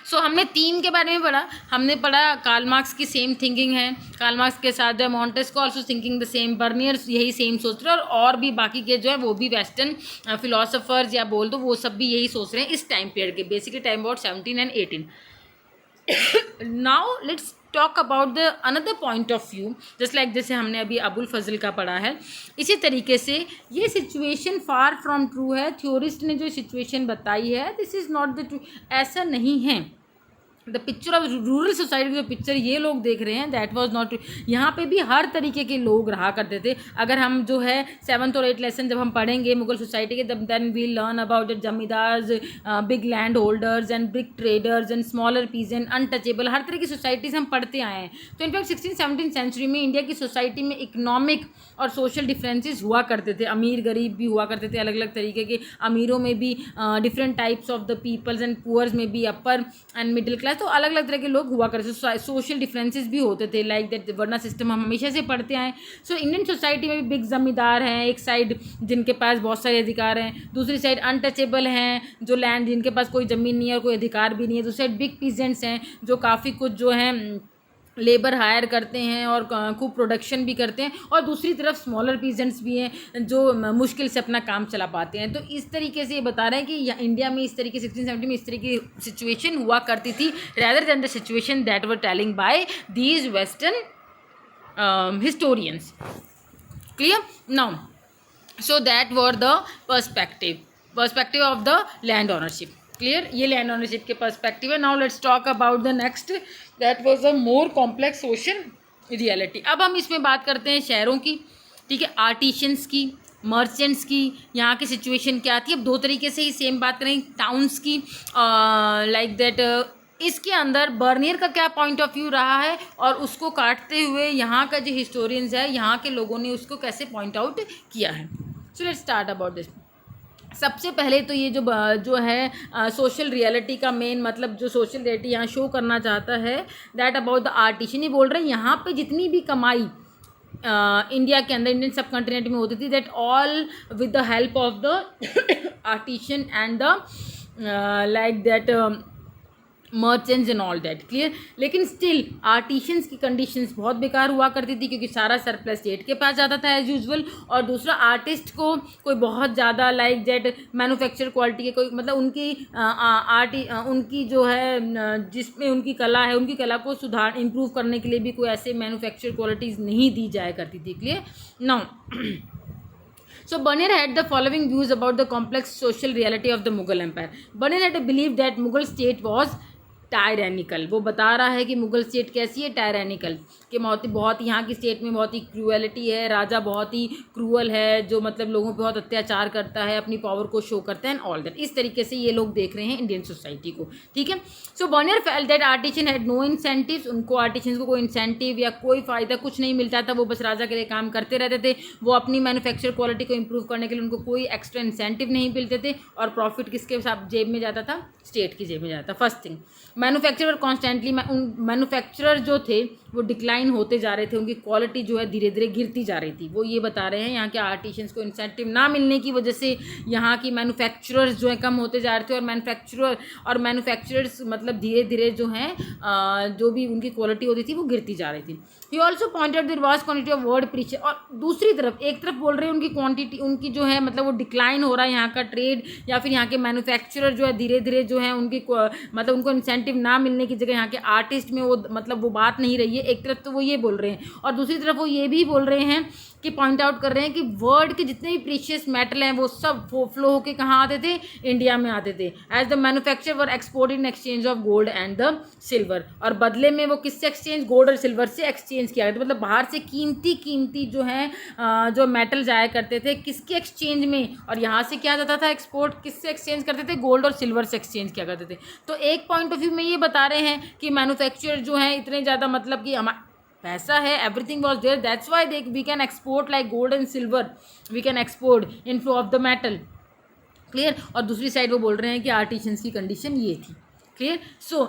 So हमने थीम के बारे में पढ़ा, हमने पढ़ा कार्ल मार्क्स की सेम थिंकिंग है, कार्ल मार्क्स के साथ जो है Montesquieu also thinking the same, Bernier यही सेम सोच रहे हैं, और भी बाकी के जो है वो भी वेस्टर्न फिलोसोफर्स या बोल दो, वो सब भी यही सोच रहे हैं इस टाइम पीरियड के, basically time about 17 and 18। Now let's talk about the another point of view, just like जैसे हमने अभी अबुल फजल का पढ़ा है, इसी तरीके से ये सिचुएशन फार फ्रॉम ट्रू है। थ्योरिस्ट ने जो सिचुएशन बताई है, this is not the true, ऐसा नहीं है। The picture of rural society, जो पिक्चर ये लोग देख रहे हैं, दैट वाज नॉट, यहाँ पे भी हर तरीके के लोग रहा करते थे। अगर हम जो है 7th और 8th लेसन जब हम पढ़ेंगे मुगल सोसाइटी के, तब then we learn about the zamindars, big land holders and big traders and smaller peasant, untouchable, हर तरह की सोसाइटीज़ हम पढ़ते आए हैं। तो इनफैक्ट 16th-17th सेंचुरी में इंडिया की सोसाइटी में इकोनॉमिक और सोशल डिफरेंसेस हुआ करते थे, अमीर गरीब भी हुआ करते थे, अलग अलग तरीके के, अमीरों में भी different types of the peoples and poors में भी अपर एंड मिडिल क्लास, तो अलग अलग तरह के लोग हुआ करते थे। सोशल डिफरेंसेस भी होते थे, लाइक दैट वर्ना सिस्टम हम हमेशा से पढ़ते आए। सो इंडियन सोसाइटी में भी बिग जमींदार हैं एक साइड, जिनके पास बहुत सारे अधिकार हैं, दूसरी साइड अनटचेबल हैं, जो लैंड, जिनके पास कोई ज़मीन नहीं है और कोई अधिकार भी नहीं है, दूसरी साइड बिग पीजेंट्स हैं, जो काफ़ी कुछ जो है लेबर हायर करते हैं और खूब प्रोडक्शन भी करते हैं, और दूसरी तरफ स्मॉलर पीजेंट्स भी हैं जो मुश्किल से अपना काम चला पाते हैं। तो इस तरीके से ये बता रहे हैं कि इंडिया में इस तरीके 1670 में इस तरीके की सिचुएशन हुआ करती थी, rather than the situation that were telling bye these western historians. Clear? Now so that were the perspective of the land ownership. Clear? ये लैंड ओनरशिप के पर्सपेक्टिव है। Now let's talk about the next, that was a more complex social reality. अब हम इसमें बात करते हैं शहरों की, ठीक है, आर्टिशंस की, मर्चेंट्स की, यहाँ की सिचुएशन क्या आती है। अब दो तरीके से ही सेम बात करें, टाउन्स की, लाइक दैट इसके अंदर बर्नियर का क्या पॉइंट ऑफ व्यू रहा है, और उसको काटते हुए यहाँ का जो हिस्टोरियंस है, यहाँ के लोगों ने उसको कैसे पॉइंट आउट किया है। सो लेट्स स्टार्ट अबाउट दिस। सबसे पहले तो ये जो है सोशल रियलिटी का मेन मतलब, जो सोशल रियलिटी यहाँ शो करना चाहता है, दैट अबाउट द आर्टिशन। ये बोल रहे हैं यहाँ पे जितनी भी कमाई इंडिया के अंदर, इंडियन सब कॉन्टिनेंट में होती थी, that all with the help of the artisan and the like that merchants and all that. Clear? लेकिन स्टिल आर्टिशंस की कंडीशंस बहुत बेकार हुआ करती थी, क्योंकि सारा सरप्लस स्टेट के पास जाता था एज यूजुअल, और दूसरा आर्टिस्ट को कोई बहुत ज़्यादा लाइक दैट मैन्युफैक्चर क्वालिटी के कोई मतलब उनकी जो है जिसमें उनकी कला है, उनकी कला को सुधार इम्प्रूव करने के लिए भी कोई ऐसे मैन्युफैक्चर क्वालिटीज़ नहीं दी जाया करती थी। Clear? Now so Bernier had the following views about the complex social reality of the Mughal Empire. Bernier had believed that Mughal state was टायरेनिकल। वो बता रहा है कि मुगल स्टेट कैसी है, टायरेनिकल, कि बहुत यहाँ की स्टेट में बहुत ही क्रूएलिटी है, राजा बहुत ही क्रूअल है, जो मतलब लोगों पे बहुत अत्याचार करता है, अपनी पावर को शो करता है एंड ऑल दैट। इस तरीके से ये लोग देख रहे हैं इंडियन सोसाइटी को, ठीक है। So Bernier felt that artisan had no incentives, उनको आर्टिशंस को कोई इंसेंटिव या कोई फायदा कुछ नहीं मिलता था, वो बस राजा के लिए काम करते रहते थे। वो अपनी मैन्युफैक्चर क्वालिटी को इंप्रूव करने के लिए उनको कोई एक्स्ट्रा इंसेंटिव नहीं मिलते थे, और प्रॉफिट किसके साथ जेब में जाता था, स्टेट की जेब में जाता था। First thing, manufacturer constantly, manufacturer जो थे वो डिक्लाइन होते जा रहे थे, उनकी क्वालिटी जो है धीरे धीरे गिरती जा रही थी। वो ये बता रहे हैं यहाँ के आर्टिशंस को इंसेंटिव ना मिलने की वजह से यहाँ की मैन्युफैक्चरर्स जो है कम होते जा रहे थे, और मैन्युफैक्चरर्स मतलब धीरे धीरे जो हैं जो भी उनकी क्वालिटी होती थी वो गिरती जा रही थी। He also point out there vast quantity of word preacher, और दूसरी तरफ एक तरफ बोल रहे हैं उनकी क्वांटिटी, उनकी जो है मतलब वो डिक्लाइन हो रहा है यहाँ का ट्रेड, या फिर यहाँ के मैन्युफैक्चरर जो है धीरे धीरे जो है उनकी मतलब उनको इंसेंटिव ना मिलने की जगह यहाँ के आर्टिस्ट में वो मतलब वो बात नहीं रही है। एक तरफ तो वो ये बोल रहे हैं, और दूसरी तरफ वो ये भी बोल रहे हैं कि पॉइंट आउट कर रहे हैं कि वर्ल्ड के जितने भी प्रीशियस मेटल हैं वो सब फ्लो होके कहाँ आते थे, इंडिया में आते थे। As the manufacture were exported in exchange of gold and the silver, और बदले में वो किससे एक्सचेंज, गोल्ड और सिल्वर से एक्सचेंज किया गया। मतलब बाहर से कीमती जो है जो मेटल जाया करते थे किसके एक्सचेंज में, और यहाँ से क्या जाता था एक्सपोर्ट, किससे एक्सचेंज करते थे, गोल्ड और सिल्वर से एक्सचेंज किया करते थे। तो एक पॉइंट ऑफ व्यू में ये बता रहे हैं कि मैन्युफैक्चर जो है इतने ज़्यादा मतलब कि हमारा पैसा है, everything was there, that's why we can export like gold and silver, we can export in flow of the metal, clear. और दूसरी साइड वो बोल रहे हैं कि आर्टिशंस की कंडीशन ये थी, क्लियर। सो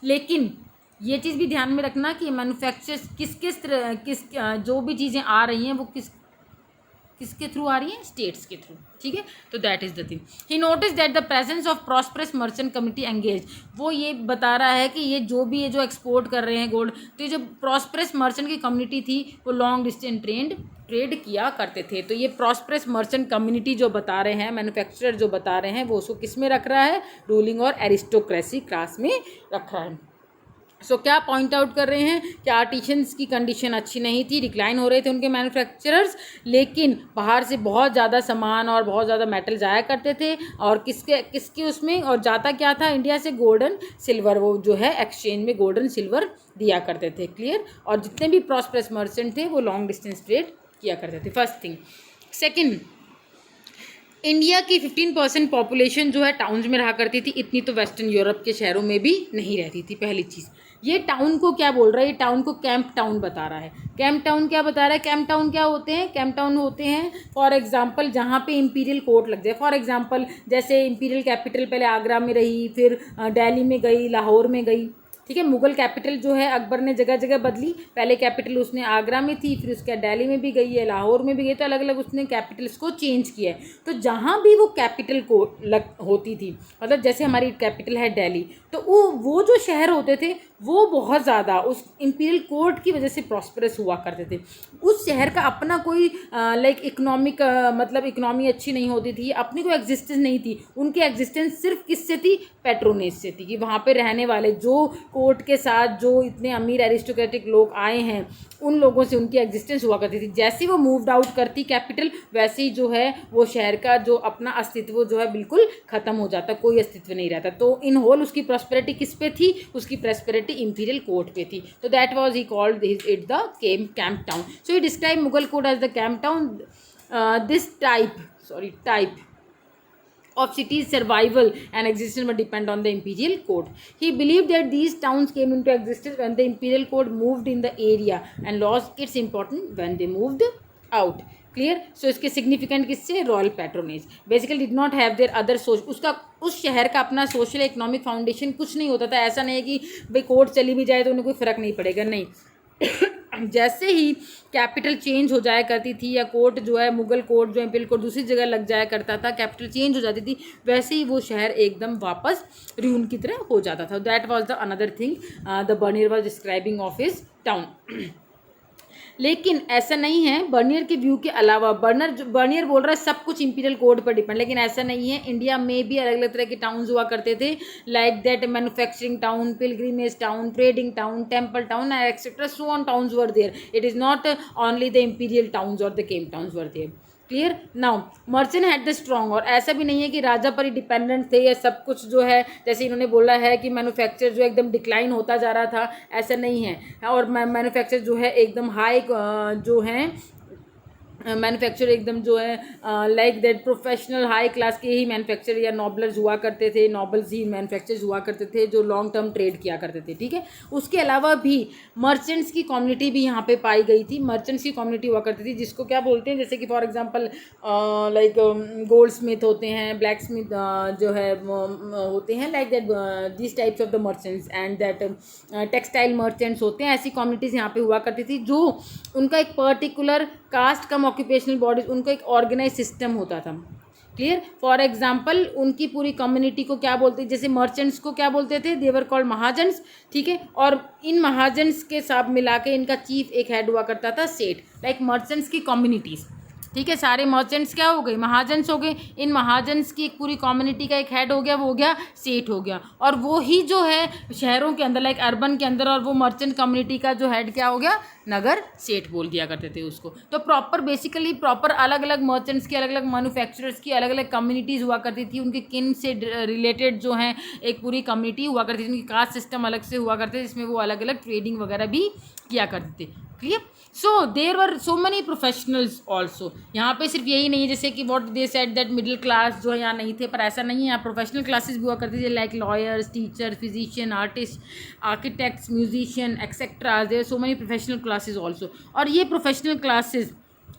लेकिन ये चीज़ भी ध्यान में रखना कि मैन्युफैक्चर किस जो भी चीज़ें आ रही हैं वो किसके थ्रू आ रही हैं, स्टेट्स के थ्रू, ठीक है। तो that is the thing. He notice that the presence of prosperous merchant community engage, वो ये बता रहा है कि ये जो भी ये जो एक्सपोर्ट कर रहे हैं गोल्ड, तो ये जो प्रॉस्परस मर्चेंट की कम्युनिटी थी वो लॉन्ग डिस्टेंस ट्रेड किया करते थे। तो ये प्रॉस्परस मर्चेंट कम्युनिटी जो बता रहे हैं, मैन्युफैक्चरर जो बता रहे हैं, वो उसको किस में रख रहा है, रूलिंग और एरिस्टोक्रेसी क्लास में रख रहा है। सो क्या पॉइंट आउट कर रहे हैं कि आर्टिशंस की कंडीशन अच्छी नहीं थी, डिक्लाइन हो रहे थे उनके मैन्युफैक्चरर्स, लेकिन बाहर से बहुत ज़्यादा सामान और बहुत ज़्यादा मेटल जाया करते थे, और किसके उसमें, और जाता क्या था इंडिया से, गोल्डन सिल्वर, वो जो है एक्सचेंज में गोल्डन सिल्वर दिया करते थे, क्लियर। और जितने भी प्रॉस्परस मर्चेंट थे वो लॉन्ग डिस्टेंस ट्रेड किया करते थे, फर्स्ट थिंग। सेकेंड, इंडिया की 15% पॉपुलेशन जो है टाउन्स में रहा करती थी, इतनी तो वेस्टर्न यूरोप के शहरों में भी नहीं रहती थी। पहली चीज़, ये टाउन को क्या बोल रहा है, ये टाउन को कैंप टाउन बता रहा है। कैंप टाउन क्या बता रहा है, कैंप टाउन क्या होते हैं, कैंप टाउन होते हैं फॉर एग्जांपल जहाँ पे इंपीरियल कोर्ट लग जाए। फॉर एग्जांपल जैसे इंपीरियल कैपिटल पहले आगरा में रही, फिर दिल्ली में गई, लाहौर में गई, ठीक है। मुगल कैपिटल जो है अकबर ने जगह जगह बदली, पहले कैपिटल उसने आगरा में थी, फिर उसके दिल्ली में भी गई है, लाहौर में भी गई, तो अलग अलग उसने कैपिटल्स को चेंज किया है। तो जहाँ भी वो कैपिटल को होती थी, मतलब जैसे हमारी कैपिटल है दिल्ली, तो वो जो शहर होते थे वो बहुत ज़्यादा उस इंपीरियल कोर्ट की वजह से प्रॉस्परस हुआ करते थे। उस शहर का अपना कोई लाइक इकोनॉमिक मतलब इकोनॉमी अच्छी नहीं होती थी, अपनी कोई एग्जिस्टेंस नहीं थी, उनकी एग्जिस्टेंस सिर्फ किससे थी, पेट्रोनेज से थी, कि वहाँ पे रहने वाले जो कोर्ट के साथ जो इतने अमीर एरिस्टोक्रेटिक लोग आए हैं उन लोगों से उनकी एग्जिस्टेंस हुआ करती थी। जैसे वो मूव्ड आउट करती कैपिटल, वैसे ही जो है वो शहर का जो अपना अस्तित्व जो है बिल्कुल ख़त्म हो जाता, कोई अस्तित्व नहीं रहता। तो इन होल उसकी प्रॉस्पेरिटी किस पे थी, उसकी प्रॉस्पेरिटी इंपीरियल कोर्ट पे थी। तो that was he called it the camp town. So he describe Mughal court as the camp town. This type of cities' survival and existence were depend on the imperial court. He believed that these towns came into existence when the imperial court moved in the area and lost its importance when they moved out. Clear. So इसके significant किससे, royal patronage. Basically did not have their other उसका उस शहर का अपना social economic foundation कुछ नहीं होता था। ऐसा नहीं है कि भाई कोर्ट चली भी जाए तो उन्हें कोई फ़र्क नहीं पड़ेगा, नहीं। जैसे ही कैपिटल चेंज हो जाया करती थी, या कोर्ट जो है मुगल कोर्ट जो इंपीरियल कोर्ट दूसरी जगह लग जाया करता था, कैपिटल चेंज हो जाती थी, वैसे ही वो शहर एकदम वापस र्यून की तरह हो जाता था। That was the another thing the Bernier was describing of his town. लेकिन ऐसा नहीं है, बर्नियर के व्यू के अलावा बर्नियर बोल रहा है सब कुछ इंपीरियल कोड पर डिपेंड, लेकिन ऐसा नहीं है। इंडिया में भी अलग अलग तरह के टाउन्स हुआ करते थे, like that manufacturing town, pilgrimage town, trading town, temple town etcetera, so on towns were there. It is not only the imperial towns और the came towns were there. Clear. Now merchant had the strong, और ऐसा भी नहीं है कि राजा पर ही dependent थे या सब कुछ जो है, जैसे इन्होंने बोला है कि मैन्युफैक्चर जो एकदम डिक्लाइन होता जा रहा था, ऐसा नहीं है। और मैन्युफैक्चर जो है एकदम हाई जो है मैन्युफैक्चर एकदम जो है like that professional high class के ही मैन्युफैक्चर या नॉबलर्स हुआ करते थे, नॉबल्स ही मैन्युफैक्चर्स हुआ करते थे जो लॉन्ग टर्म ट्रेड किया करते थे, ठीक है। उसके अलावा भी मर्चेंट्स की कम्युनिटी भी यहाँ पे पाई गई थी। मर्चेंट्स की कम्युनिटी हुआ करती थी जिसको क्या बोलते हैं, जैसे कि for example like gold Smith होते हैं, ब्लैक स्मिथ जो है होते हैं, like that this types of the merchants and that textile merchants होते हैं। ऐसी कम्युनिटीज़ यहाँ पे हुआ करती थी जो उनका एक पर्टिकुलर कास्ट कम ऑक्यूपेशनल बॉडीज, उनका एक ऑर्गेनाइज सिस्टम होता था। क्लियर। फॉर एग्जाम्पल उनकी पूरी कम्युनिटी को क्या बोलते, जैसे मर्चेंट्स को क्या बोलते थे, देवर कॉल्ड महाजन्स, ठीक है। और इन महाजन्स के साथ मिला के इनका चीफ एक हेड हुआ करता था सेठ, लाइक मर्चेंट्स की कम्युनिटीज़, ठीक है। सारे मर्चेंट्स क्या हो गए, महाजन्स हो गए। इन महाजन्स की एक पूरी कम्युनिटी का एक हेड हो गया, वो हो गया सेठ हो गया। और वो ही जो है शहरों के अंदर लाइक अर्बन के अंदर, और वो मर्चेंट कम्युनिटी का जो हेड क्या हो गया, नगर सेठ बोल दिया करते थे उसको। तो प्रॉपर बेसिकली प्रॉपर अलग अलग मर्चेंट्स की, अलग अलग मैन्युफैक्चरर्स की अलग अलग कम्युनिटीज़ हुआ करती थी। उनके किन से रिलेटेड जो हैं एक पूरी कम्युनिटी हुआ करती थी, उनकी कास्ट सिस्टम अलग से हुआ करते थे, जिसमें वो अलग अलग ट्रेडिंग वगैरह भी किया करते थे। क्लियर। सो देर वर सो मैनी प्रोफेशनल्स ऑल्सो। यहाँ पे सिर्फ यही नहीं है जैसे कि what they said that middle class जो है यहाँ नहीं थे, पर ऐसा नहीं है। यहाँ प्रोफेशनल क्लासेस भी हुआ करती थी, like lawyers, teacher, physician, artist, architects, musician etcetera. There so many professional classes also. और ये प्रोफेशनल क्लासेस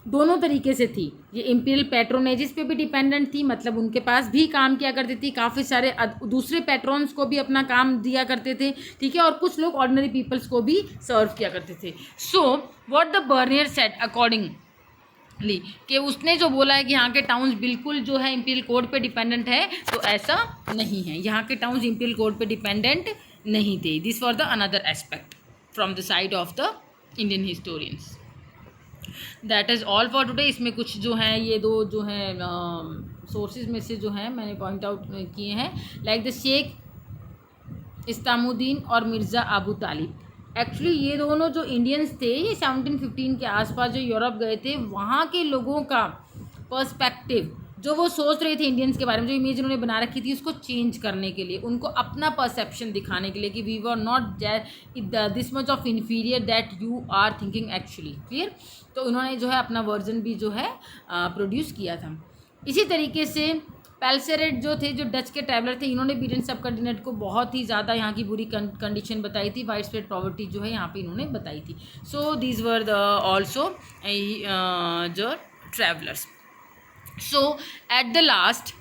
दोनों तरीके से थी। ये इंपीरियल पैट्रोनेजिस पे भी डिपेंडेंट थी, मतलब उनके पास भी काम किया करती थी, काफ़ी सारे दूसरे पैट्रॉन्स को भी अपना काम दिया करते थे, ठीक है। और कुछ लोग ऑर्डिनरी पीपल्स को भी सर्व किया करते थे। So what the Bernier set accordingly, कि उसने जो बोला है कि यहाँ के टाउन्स बिल्कुल जो है इंपीरियल कोड पे डिपेंडेंट है, तो ऐसा नहीं है। यहाँ के टाउन्स इंपीरियल कोड पे डिपेंडेंट नहीं थे। This for the another aspect from the side of the Indian historians. That is all for today. इसमें कुछ जो हैं ये दो जो हैं सोर्सेज में से जो हैं मैंने पॉइंट आउट किए हैं, लाइक द शेख इस्तामुद्दीन और मिर्ज़ा अबू तालिब। एक्चुअली ये दोनों जो इंडियंस थे, ये 1715 के आसपास जो यूरोप गए थे, वहाँ के लोगों का पर्सपेक्टिव जो वो सोच रहे थे इंडियंस के बारे में, जो इमेज उन्होंने बना रखी थी, उसको चेंज करने के लिए, उनको अपना परसेप्शन दिखाने के लिए कि we were not this much of inferior that you are thinking actually. Clear. तो उन्होंने जो है अपना वर्जन भी जो है प्रोड्यूस किया था। इसी तरीके से पेल्सेरेट जो थे, जो डच के ट्रैवलर थे, इन्होंने भी ईडन सब कॉन्टिनेंट को बहुत ही ज़्यादा यहाँ की बुरी कंडीशन बताई थी, वाइड स्प्रेड पॉवर्टी जो है यहाँ पे इन्होंने बताई थी। So these were the also जो travellers. So at the last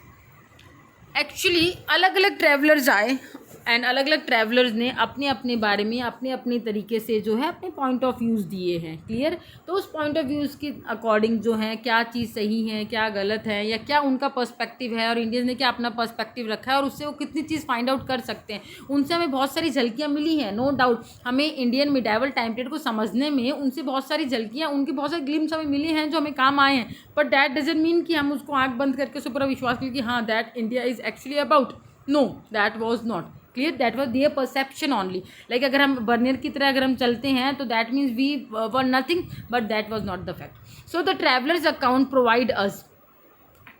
actually अलग अलग ट्रैवलर्स आए एंड अलग अलग ट्रैवलर्स ने अपने अपने बारे में अपने अपने तरीके से जो है अपने पॉइंट ऑफ व्यूज़ दिए हैं। क्लियर। तो उस पॉइंट ऑफ व्यूज़ के अकॉर्डिंग जो है क्या चीज़ सही है, क्या गलत है, या क्या उनका पर्सपेक्टिव है और इंडियंस ने क्या अपना पर्सपेक्टिव रखा है, और उससे वो कितनी चीज़ फाइंड आउट कर सकते हैं, उनसे हमें बहुत सारी झलकियाँ मिली हैं। नो डाउट हमें इंडियन मिडाइवल टाइम पीरियड को समझने में उनसे बहुत सारी झलकियाँ, उनके बहुत सारे ग्लिम्स हमें मिले हैं जो हमें काम आए हैं। बट दैट डजंट मीन कि हम उसको आँख बंद करके उस पर विश्वास करें कि हाँ that India is actually about. No, that was not clear, that was their perception only. Like अगर हम बर्नियर की तरह अगर हम चलते हैं तो that means we were nothing, but that was not the fact. So the travellers account provide us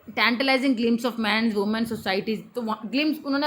tantalising glimpse of man women societies. तो ग्लिम्स उन्होंने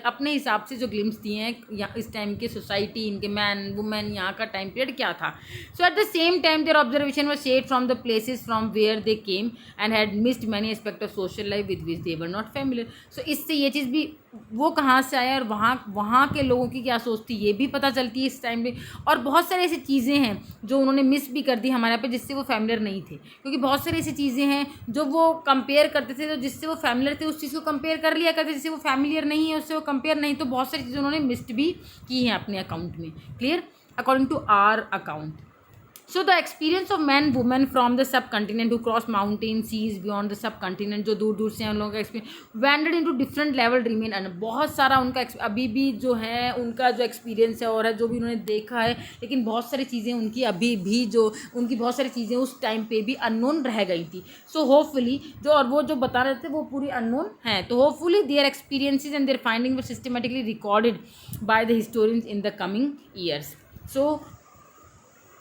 अपने हिसाब से जो ग्लिम्स दिए हैं या इस टाइम के सोसाइटी, इनके मैन वुमेन, यहाँ का टाइम पीरियड क्या था। So at the same time their observation was shared from the places from where they came and had missed many aspect of social life with which they were not familiar. सो इससे ये चीज़ भी वो कहाँ से आया और वहाँ के लोगों की क्या सोच थी ये भी पता चलती है इस टाइम पे। और बहुत सारी ऐसी चीज़ें हैं जो उन्होंने मिस भी कर दी हमारे यहाँ पे, जिससे वो फैमिलियर नहीं थे, क्योंकि बहुत सारी ऐसी चीज़ें हैं जो वो कंपेयर करते थे, तो जिससे वो फैमिलियर थे उस चीज़ को कंपेयर कर लिया करते, जिससे वो फैमिलियर नहीं है उससे वो कंपेयर नहीं। तो बहुत सारी चीज़ें उन्होंने मिस्ड भी की हैं अपने अकाउंट में। Clear. According to our account. So the experience of man women from the subcontinent who cross mountain seas beyond the subcontinent, जो दूर दूर से उन लोगों का experience wended into different level remain अन। बहुत सारा उनका अभी भी जो है उनका जो एक्सपीरियंस है और है जो भी उन्होंने देखा है, लेकिन बहुत सारी चीज़ें उनकी अभी भी जो उनकी बहुत सारी चीज़ें उस टाइम पे भी अननोन रह गई थी। सो होपफुली जो और वो जो बता रहे थे वो पूरी अननोन हैं, तो hopefully their experiences and their finding were systematically recorded by the historians in the coming years. So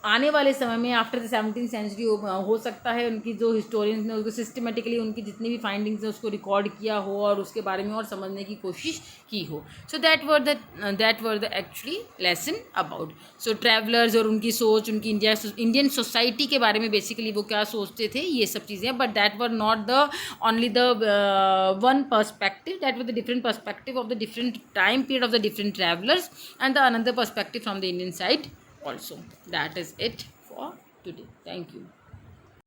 आने वाले समय में आफ्टर द 17th सेंचुरी हो सकता है उनकी जो हिस्टोरियंस ने उसको सिस्टमेटिकली उनकी जितनी भी फाइंडिंग्स हैं उसको रिकॉर्ड किया हो और उसके बारे में और समझने की कोशिश की हो. So that were the actually lesson about. So travellers और उनकी सोच, उनकी इंडियन सोसाइटी के बारे में बेसिकली वो क्या सोचते थे, ये सब चीज़ें. But that were not the only the one perspective, that were the different perspective of the different time period of the different travellers and the another perspective from the Indian side also. That is it for today. Thank you.